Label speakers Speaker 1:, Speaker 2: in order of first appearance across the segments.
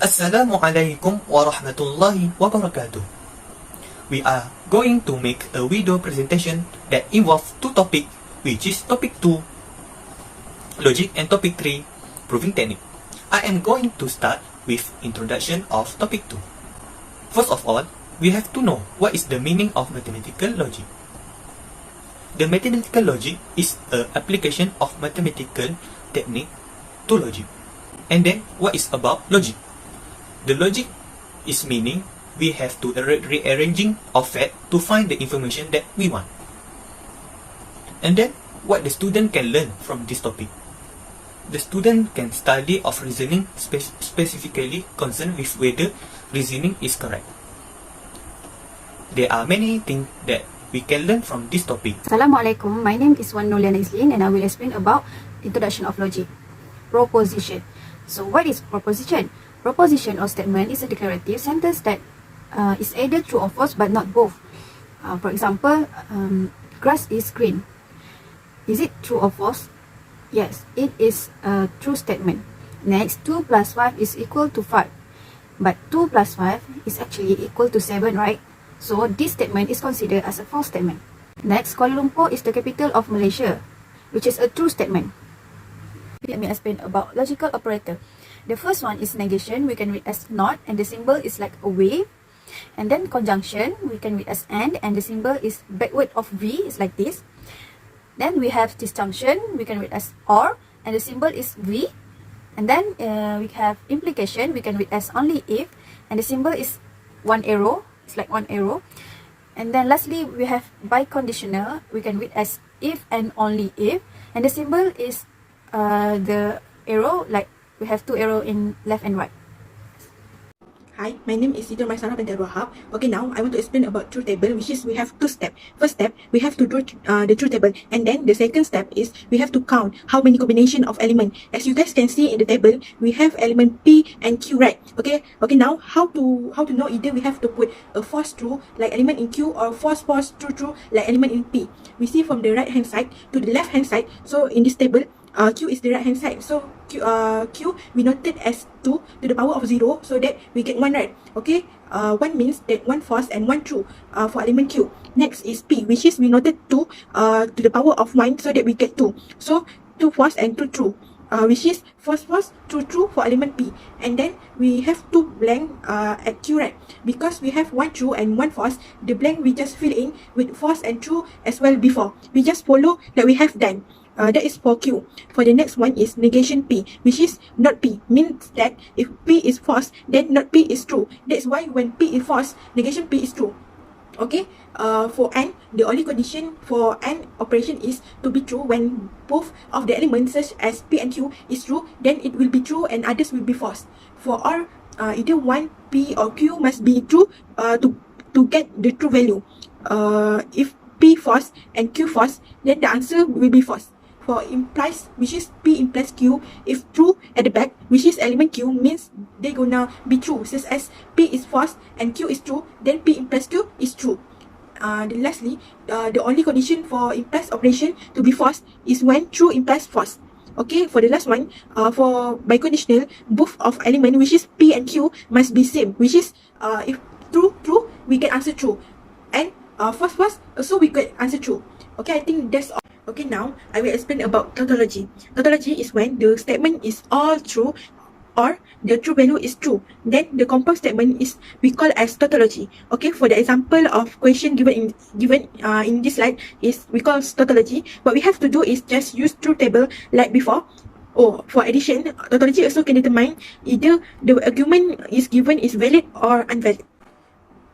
Speaker 1: Assalamualaikum warahmatullahi wabarakatuh. We are going to make a video presentation that involves two topics, which is topic 2, logic, and topic 3, proving technique. I am going to start with introduction of topic 2. First of all, we have to know what is the meaning of mathematical logic. The mathematical logic is an application of mathematical technique to logic. And then, what is about logic? The logic is meaning we have to rearranging of fact to find the information that we want. And then, what the student can learn from this topic? The student can study of reasoning specifically concerned with whether reasoning is correct. There are many things that we can learn from this topic.
Speaker 2: Assalamualaikum, my name is Wan Noliana Islin and I will explain about introduction of logic. Proposition. So what is proposition? Proposition or statement is a declarative sentence that is either true or false but not both. For example, grass is green. Is it true or false? Yes, it is a true statement. Next, 2 plus 5 is equal to 5. But 2 plus 5 is actually equal to 7, right? So this statement is considered as a false statement. Next, Kuala Lumpur is the capital of Malaysia, which is a true statement. Let me explain about logical operator. The first one is negation, we can read as not, and the symbol is like a wave. And then conjunction, we can read as and the symbol is backward of V, is like this. Then we have disjunction, we can read as or, and the symbol is V. And then we have implication, we can read as only if, and the symbol is one arrow, it's like one arrow. And then lastly, we have biconditional, we can read as if and only if, and the symbol is the arrow, like we have two arrows in left and right.
Speaker 3: Hi, my name is Sidor Maisarah binti Wahab. Okay, now I want to explain about truth table, which is we have two steps. First step, we have to draw the truth table, and then the second step is we have to count how many combination of element. As you guys can see in the table, we have element P and Q, right? Okay. Now how to know either we have to put a false true like element in Q or false true like element in P. We see from the right hand side to the left hand side. So in this table, Q is the right hand side. So Q we noted as 2 to the power of 0, so that we get 1 right. Okay, 1 means that 1 false and 1 true for element Q. Next is P, which is we noted 2 to the power of 1, so that we get 2. So 2 false and 2 true, which is false, true for element P. And then we have 2 blank at Q, right? Because we have 1 true and 1 false, the blank we just fill in with false and true as well before. We just follow that we have done. That is for Q. For the next one is negation P, which is not P. Means that if P is false, then not P is true. That's why when P is false, negation P is true. Okay. For AND, the only condition for AND operation is to be true when both of the elements such as P and Q is true, then it will be true and others will be false. For OR, either one P or Q must be true to get the true value. If P false and Q false, then the answer will be false. For implies, which is P implies Q, if true at the back, which is element Q, means they gonna be true. Since as P is false and Q is true, then P implies Q is true. Then lastly, the only condition for implies operation to be false is when true implies false. Okay, for the last one, for biconditional, both of element which is P and Q must be same, which is if true, we can answer true, and false, also we can answer true. Okay, I think that's all. Okay, now I will explain about tautology. Tautology is when the statement is all true or the true value is true. Then the compound statement is we call as tautology. Okay, for the example of question given in this slide is we call tautology. What we have to do is just use truth table like before. Oh, for addition, tautology also can determine either the argument is given is valid or invalid.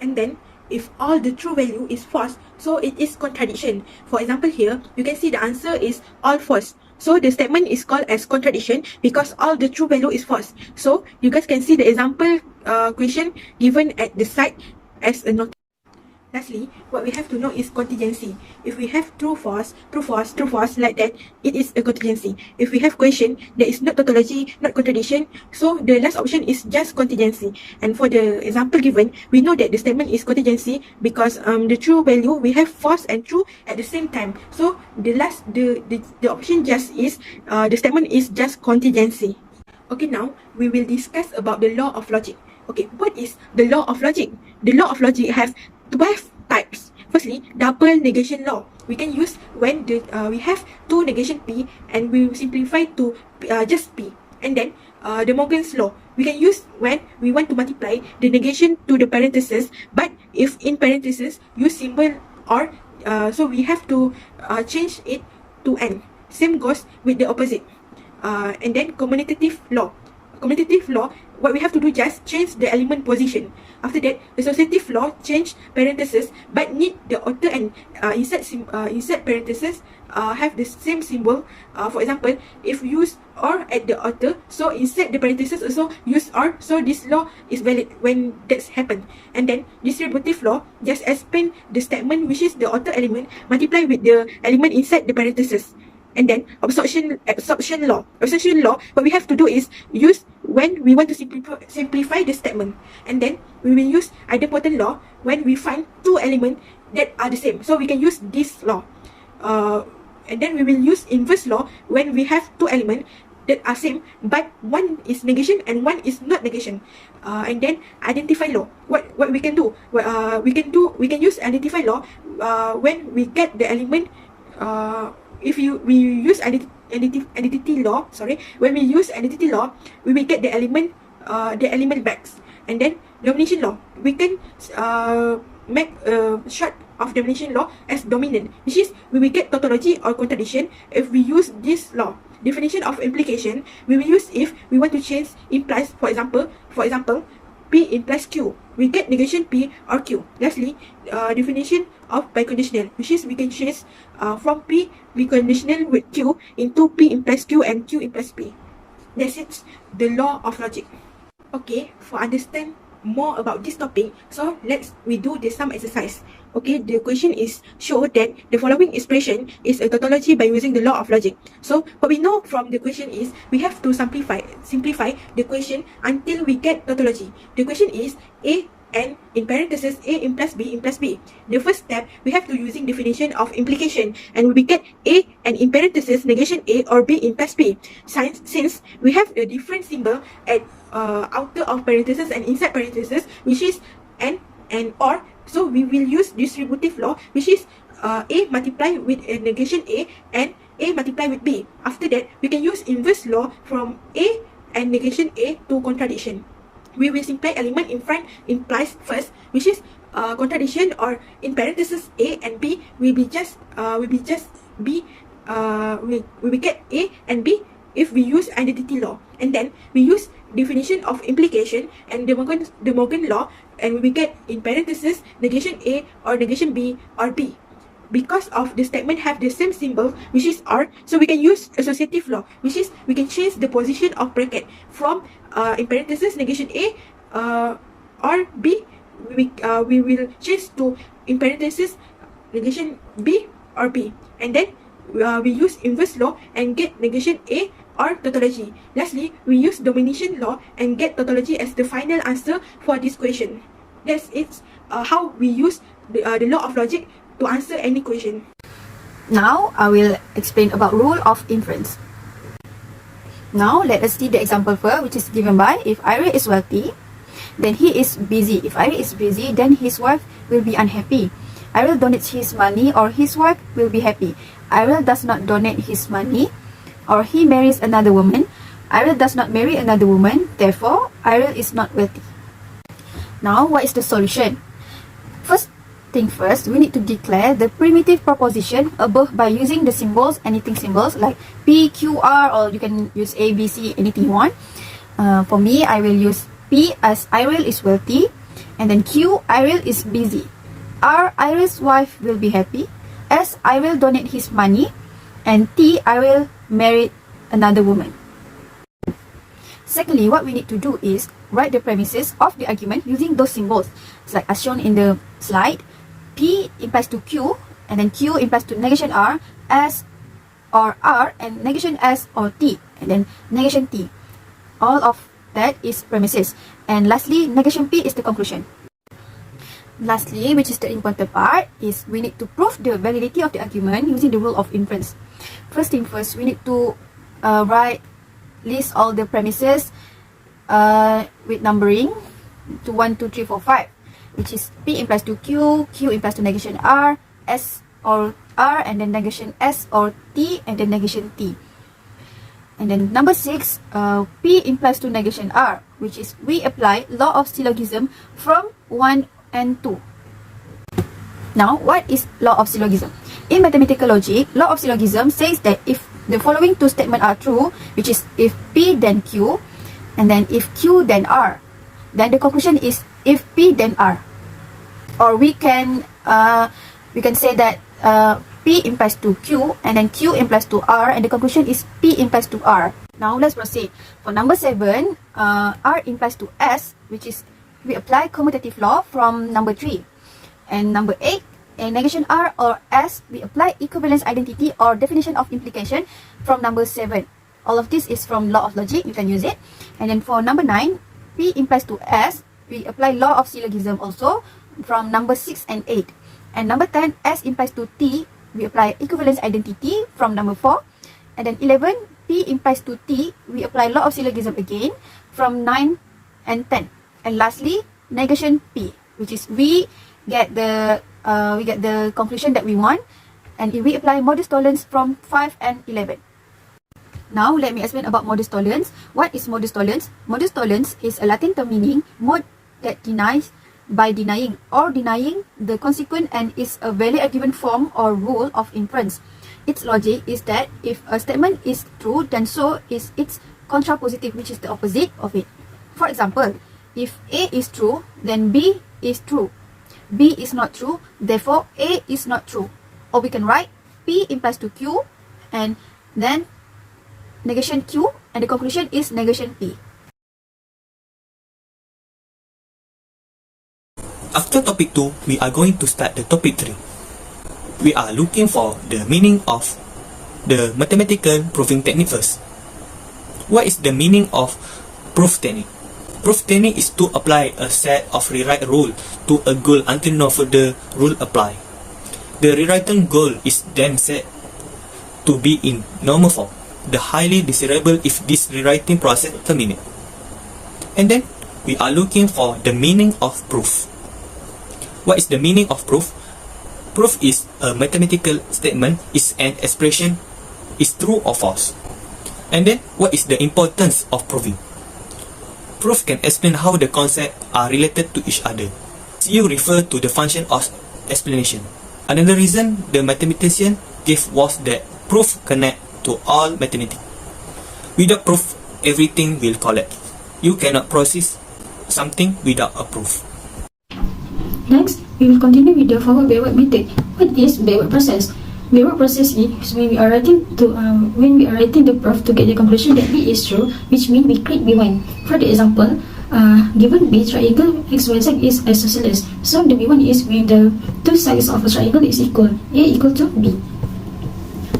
Speaker 3: And then if all the true value is false, so it is contradiction. For example here, you can see the answer is all false. So the statement is called as contradiction because all the true value is false. So you guys can see the example question given at the side as a note. Lastly, what we have to know is contingency. If we have true, false, like that, it is a contingency. If we have question that is not tautology, not contradiction, so the last option is just contingency. And for the example given, we know that the statement is contingency because the true value, we have false and true at the same time. So the option just is, the statement is just contingency. Okay, now we will discuss about the law of logic. Okay, what is the law of logic? The law of logic has 12 types. Firstly, double negation law. We can use when we have two negation P and we simplify to just P. And then the Morgan's law. We can use when we want to multiply the negation to the parenthesis, but if in parenthesis use symbol or, so we have to change it to N. Same goes with the opposite. And then commutative law. Commutative law, what we have to do just change the element position. After that, associative law change parenthesis but need the author and insert parenthesis have the same symbol. For example, if use or at the author, so insert the parenthesis also use or, so this law is valid when that's happened. And then distributive law just expand the statement which is the author element multiply with the element inside the parenthesis. And then absorption law. Absorption law, what we have to do is use when we want to simplify the statement. And then we will use idempotent law when we find two elements that are the same. So we can use this law. And then we will use inverse law when we have two elements that are same but one is negation and one is not negation. And then identify law. What we can do? We can use identify law when we get the element. If we use identity law, when we use identity law, we will get the element backs. And then domination law, we can make short of domination law as dominant, which is we will get tautology or contradiction if we use this law. Definition of implication, we will use if we want to change implies. For example, P implies Q. We get negation P or Q. Lastly, definition of biconditional, which is we can change from P biconditional with Q into P implies Q and Q implies P. That's it, the law of logic. Okay, for understand more about this topic, so we do the sum exercise. Okay, the question is show that the following expression is a tautology by using the law of logic. So what we know from the question is we have to simplify the question until we get tautology. The question is A and in parentheses A implies B implies B. The first step, we have to using definition of implication and we get A and in parentheses negation A or B implies B. Since we have a different symbol at outer of parentheses and inside parentheses, which is and or, so we will use distributive law, which is A multiply with a negation A and A multiply with B. After that, we can use inverse law from A and negation A to contradiction. We will simply element in front implies first, which is contradiction, or in parentheses A and B will be just B. We will get A and B if we use identity law, and then we use definition of implication and the Morgan law, and we will get in parentheses negation A or negation B or B. Because of the statement have the same symbol, which is R, so we can use associative law, which is we can change the position of bracket from in parentheses negation A or B. We will change to in parentheses negation B or B, and then we use inverse law and get negation A or tautology. Lastly, we use domination law and get tautology as the final answer for this question. That's it. How we use the law of logic to answer any question.
Speaker 2: Now I will explain about rule of inference. Now let us see the example first, which is given by if Ira is wealthy, then he is busy. If Ira is busy, then his wife will be unhappy. Ira donates his money, or his wife will be happy. Ira does not donate his money, or he marries another woman. Ira does not marry another woman, therefore Ira is not wealthy. Now what is the solution? First thing first, we need to declare the primitive proposition above by using the symbols, anything symbols like P, Q, R, or you can use A, B, C, anything you want. For me, I will use P as Iril is wealthy, and then Q, Iril is busy. R, Iril's wife will be happy. S, I will donate his money, and T, I will marry another woman. Secondly, what we need to do is write the premises of the argument using those symbols. It's like as shown in the slide. P implies to Q, and then Q implies to negation R, S or R, and negation S or T, and then negation T. All of that is premises. And lastly, negation P is the conclusion. Lastly, which is the important part, is we need to prove the validity of the argument using the rule of inference. First thing first, we need to write list all the premises with numbering to 1, 2, 3, 4, 5, which is P implies to Q, Q implies to negation R, S or R, and then negation S or T, and then negation T. And then number 6, P implies to negation R, which is we apply law of syllogism from 1 and 2. Now, what is law of syllogism? In mathematical logic, law of syllogism says that if the following two statements are true, which is if P then Q, and then if Q then R, then the conclusion is if P then R. Or we can say that P implies to Q, and then Q implies to R, and the conclusion is P implies to R. Now let's proceed. For number 7, R implies to S, which is we apply commutative law from number 3. And number 8, in negation R or S, we apply equivalence identity or definition of implication from number 7. All of this is from law of logic, you can use it. And then for number 9, P implies to S, we apply law of syllogism also from number 6 and 8. And number 10, S implies to T, we apply equivalence identity from number 4. And then 11, P implies to T, we apply law of syllogism again from 9 and 10. And lastly, negation P, which is we get the conclusion that we want, and we apply modus tollens from 5 and 11. Now let me explain about modus tollens. What is modus tollens? Modus tollens is a Latin term meaning mode that denies by denying or denying the consequent, and is a valid given form or rule of inference. Its logic is that if a statement is true, then so is its contrapositive, which is the opposite of it. For example, if A is true, then B is true. B is not true, therefore A is not true. Or we can write P implies to Q, and then negation Q, and the conclusion is negation P.
Speaker 1: After topic 2, we are going to start the topic 3. We are looking for the meaning of the mathematical proving technique first. What is the meaning of proof technique? Proof technique is to apply a set of rewrite rule to a goal until no further rule apply. The rewritten goal is then set to be in normal form, the highly desirable if this rewriting process terminates. And then we are looking for the meaning of proof. What is the meaning of proof? Proof is a mathematical statement, is an expression, is true or false. And then what is the importance of proving? Proof can explain how the concepts are related to each other. You refer to the function of explanation. Another reason the mathematician gave was that proof connect to all mathematics. Without proof, everything will collapse. You cannot process something without a proof.
Speaker 4: Next, we will continue with the forward-backward method. What is backward process? Backward process is when we are writing the proof to get the conclusion that B is true, which means we create B1. For the example, given B triangle XYZ is isosceles, so the B1 is when the two sides of a triangle is equal, A equal to B.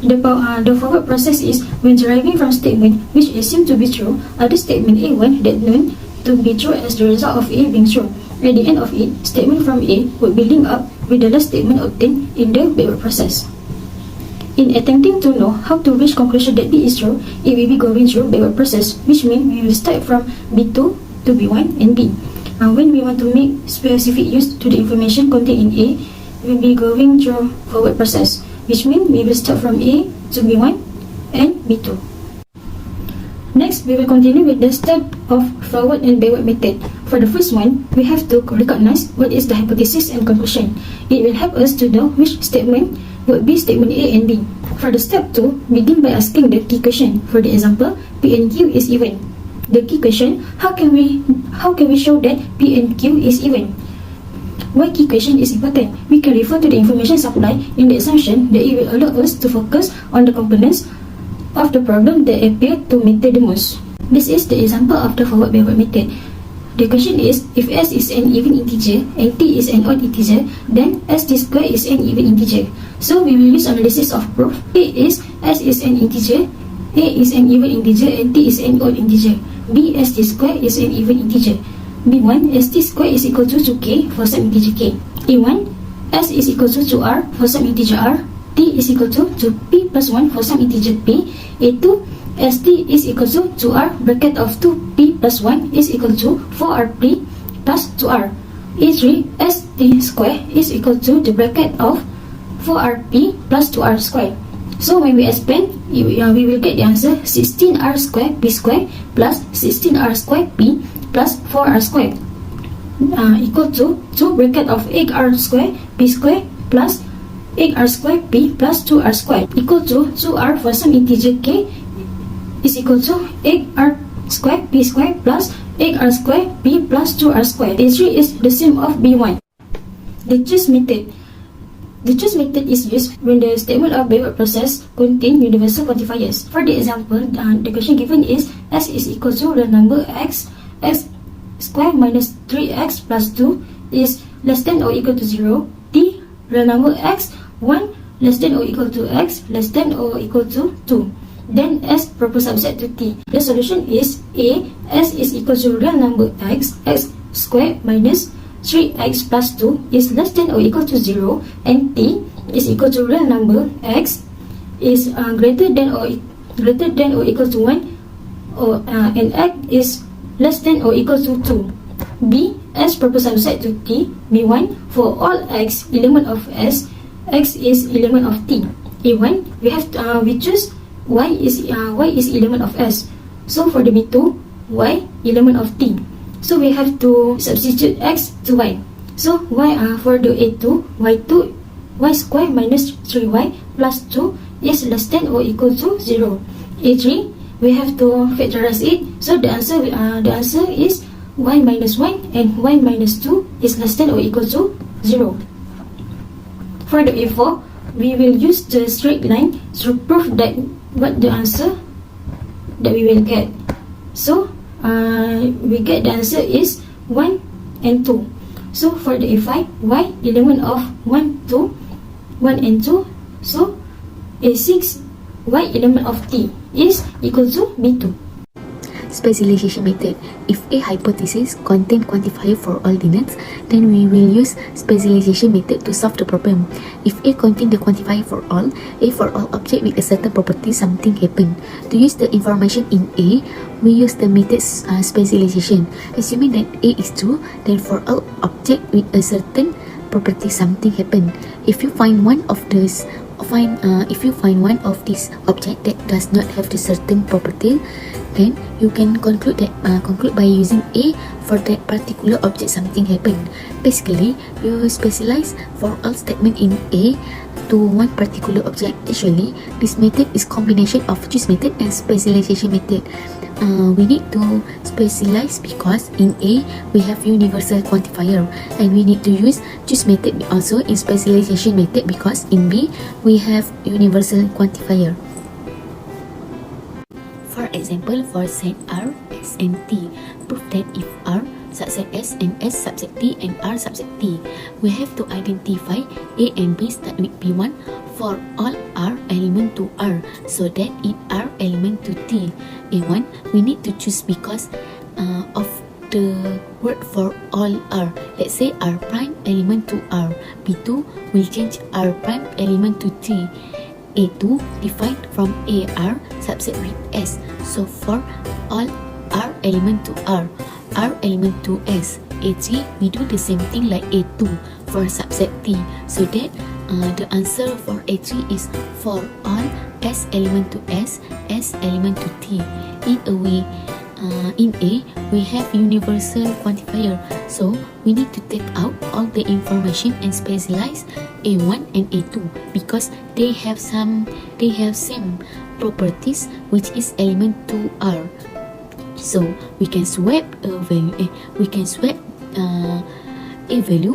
Speaker 4: The forward process is when deriving from statement which assumed to be true, other statement A1 that known to be true as the result of A being true. At the end of it, statement from A would be linked up with the last statement obtained in the backward process. In attempting to know how to reach conclusion that B is true, it will be going through backward process, which means we will start from B2 to B1 and B. When we want to make specific use to the information contained in A, we will be going through forward process, which means we will start from A to B1 and B2. Next, we will continue with the step of forward and backward method. For the first one, we have to recognize what is the hypothesis and conclusion. It will help us to know which statement would be statement A and B. For the step 2, begin by asking the key question. For the example, P and Q is even. The key question, how can we show that P and Q is even? Why key question is important? We can refer to the information supplied in the assumption that it will allow us to focus on the components of the problem that appear to matter the most. This is the example of the forward-backward method. The question is, if S is an even integer and T is an odd integer, then ST square is an even integer. So we will use analysis of proof. A is S is an integer, A is an even integer, and T is an odd integer. B, ST square is an even integer. B1, ST square is equal to 2k for some integer k. A1, S is equal to 2R for some integer R. T is equal to 2p plus 1 for some integer p. A2, ST is equal to 2R bracket of 2P plus 1 is equal to 4RP plus 2R. E3 ST square is equal to the bracket of 4RP plus 2R square. So when we expand, we will get the answer 16R square P square plus 16R square P plus 4R square equal to 2 bracket of 8R square P square plus 8R square P plus 2R square equal to 2R for some integer K is equal to 8R square P square plus 8R square P plus 2R square. A3 is the sum of B1. The choose method. The choose method is used when the statement of backward process contain universal quantifiers. For the example, the question given is S is equal to the number X square minus 3X plus 2 is less than or equal to 0. T, the number X 1 less than or equal to X less than or equal to 2. Then S proper subset to T. The solution is A, S is equal to real number X square minus 3X plus 2 is less than or equal to 0, and T is equal to real number X is greater than or equal to 1, and X is less than or equal to 2. B, S proper subset to T. B1, for all X element of S, X is element of T. A1, we choose Y is element of S. So for the B2, Y element of T. So we have to substitute X to Y. So Y for the A2, Y square minus 3Y plus 2 is less than or equal to 0. A3, we have to factorize it. So the answer is Y minus 1 and Y minus 2 is less than or equal to 0. For the A4, we will use the straight line to prove that what the answer that we will get. So we get the answer is 1 and 2. So for the A5, Y element of 1 and 2. So A6, Y element of T is equal to B2.
Speaker 5: Specialization method. If a hypothesis contain quantifier for all the nuts, then we will use specialization method to solve the problem. If A contain the quantifier for all object with a certain property, something happen. To use the information in A, we use the method specialization. Assuming that A is true, then for all object with a certain property, something happen. If you find one of these object that does not have the certain property, then you can conclude by using A for that particular object something happened. Basically, you specialize for all statement in A to one particular object. Actually, this method is combination of choose method and specialization method. We need to specialize because in A we have universal quantifier, and we need to use choose method also in specialization method because in B we have universal quantifier. For example, for set R, S and T, prove that if R subset S and S subset T and R subset T, we have to identify A and B start with P1 for all R element to R, so that in R element to T. A1, we need to choose because of the word for all R. Let's say R prime element to R. B2 will change R prime element to T. A2 defined from AR subset with S. So for all R element to R element to S. A3, we do the same thing like A2 for subset T. So that the answer for A3 is for all S element to S element to T. In a way, in A, we have universal quantifier, so we need to take out all the information and specialize A1 and A2 because they have same properties, which is element to R. So we can swap a value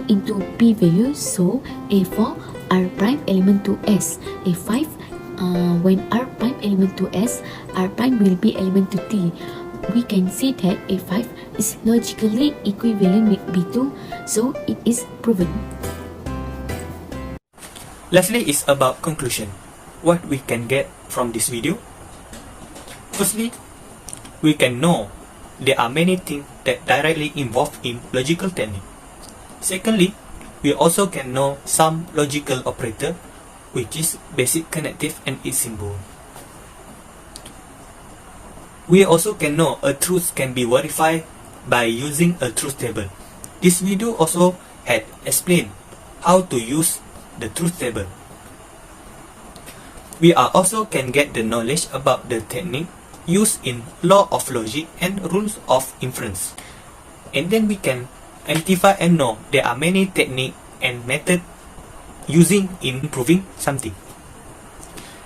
Speaker 5: into P value. So A4 R prime element to S. A5 when R prime element to S, R prime will be element to T. We can see that A5 is logically equivalent with B2, so it is proven.
Speaker 1: Lastly is about conclusion. What we can get from this video? Firstly, we can know there are many things that directly involved in logical technique. Secondly, we also can know some logical operator, which is basic connective and its symbol. We also can know a truth can be verified by using a truth table. This video also had explained how to use the truth table. We are also can get the knowledge about the technique used in law of logic and rules of inference. And then we can identify and know there are many techniques and methods using in proving something.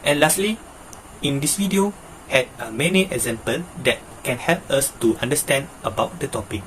Speaker 1: And lastly, in this video had many examples that can help us to understand about the topic.